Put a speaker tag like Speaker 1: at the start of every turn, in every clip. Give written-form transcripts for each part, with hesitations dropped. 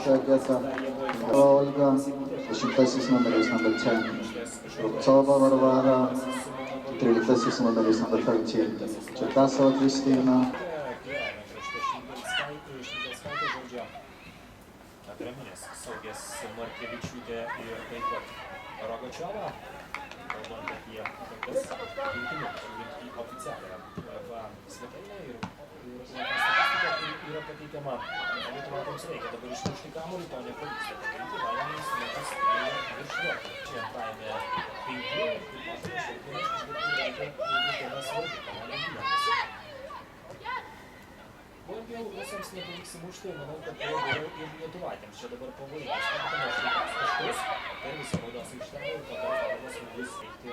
Speaker 1: vieta Olga, 10 numeris number 10. Rubcova Varvara, 13 numeris number 13. Čerkasova Kristina.
Speaker 2: Atraminės Saugės Markevičiūtė ir taip pat Rogačiova. Kalbant apie tokias keitimus, žiūrint į oficialią UEFA svetainę ir statistika yra pateikiama. Lietuva mums reikia dabar išmušti kamuolį, to nepavyksta padaryti. Vajanis metas virš vartų. Čia antrajame 5 ir matome šiandien yra svarbi komanda gyvenasi. Daugiau rusams nepavyks įmušti, manau, kad tai geriau ir lietuvaitėms. Čia dabar pavojingas kampas taškus per visą baudos aikštelę ir tada Karlas Smūgis veikti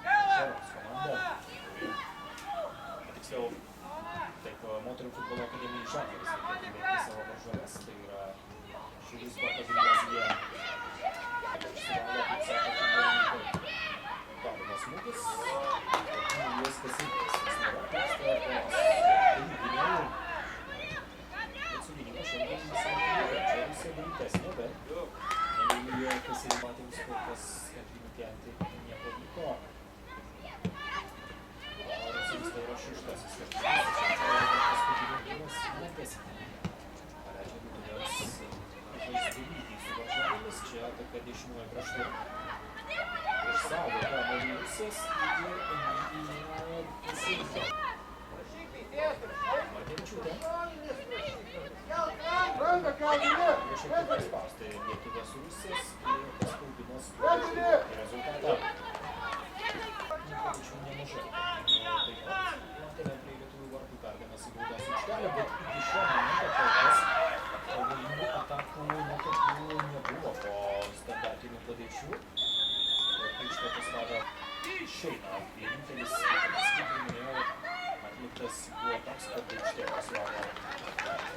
Speaker 2: Šaros komandą. Tiksliau, taip, moterų futbolo akademijai Žalgiris reikėtų veikti savo varžoves. Tai yra Šiaulių sporto gimnazija. Išsivalo, kaip sako, futbolininkai. Karlas Smūgis. Juos Kasilkis. Jis nėra pyksta po gynėjų. Sudėjimas šiandien visai čia visai dalytesnė, bet Emilija Kasilimatėms kol kas atrinkelti nepavyko. O Rusijos tai yra šeštasis kartas. Paskutinis nepasitė. Paleidžia Lietuvos žaisti lygiai su varžovėmis. Čia ataka dešiniuoju kraštu. Išsaugo kamuolį Rusijos ir Emilija Kasilmatė. Markevičiūtė. Šiek tiek paspausti Lietuvos Rusijos ir paspaudimas rezultatą. Tačiau nemažai. Taip pat matėme prie lietuvių vartų perdamas į baudos aikštelę, bet iki šio momento kol kas pavojingų atakų tokių nebuvo po standartinių padėčių. Aikštė pasirodo išeina. Vienintelis, kaip minėjau, atliktas buvo toks, kad aikštė pasirodo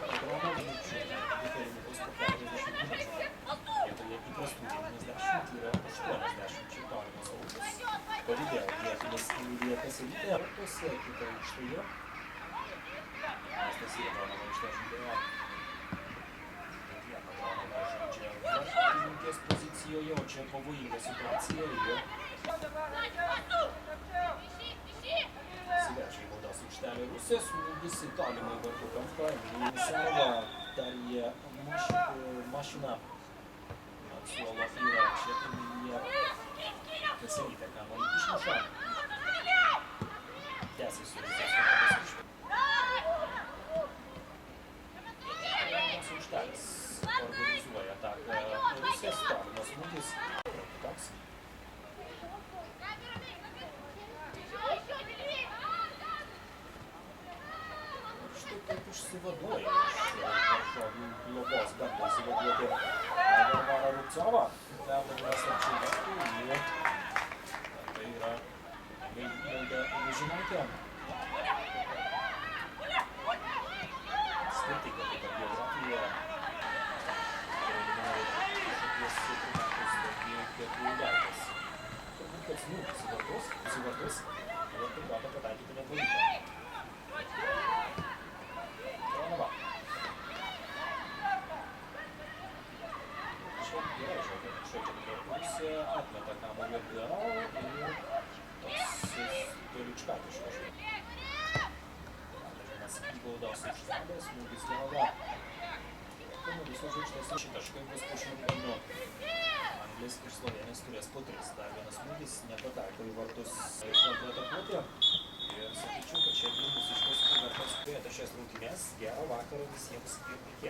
Speaker 2: 4 minučių, 2 perimetrus po 40 minučių. Vietoje įprastų 90 yra 80 čia tolimas aukštas. Padidėjo vietinis Emilija Kasilmatė. Vartuose kita aikštėje. Stasija Dronova aikštė žaidėjo. Diana Dronova žaidžia vartininkės pozicijoje, o čia pavojinga situacija ir Siverčia į baudos aikštelę Rusijos, smūgis į tolimą vartų kampą, Emilija Serva, Darija Mašina, ant suolo yra čia Emilija Kasilmatė, kamuolį išmuša. Tęsiasi Rusijos komandos išpilį. Tolimas aikštelis organizuoja ataką Rusijos, tolimas smūgis. Toks. Taip išsivaduoja iš varžovių globos, bando įsivaduoti Varvara Rubcova. Perdavimas arčiau vartų ir tai yra Milda Vyžinaitė. Skirtinga taip pat geografija. Kažkokies primetus daugiai pietų gatvės. Turbūt, kad smūgis į vartus ir taip gatą pataikyti nepavyko. Dronova. Čia gerai žaidžia Rusija, atmeta kamuolį atgal ir toks Doličkatiškas žaidimas. Perdavimas į baudos aikštelę, smūgis galva. Kamuolys užaukštas 6 taškai bus po šių rungtynių. Anglis iš Slovėnijos turės po 3. Dar vienas smūgis nepataiko į vartus kontratakuoti. Ir sakyčiau, kad šiandien mūsiškos vertas turėtų šias rungtynes. Gero vakaro visiems ir iki.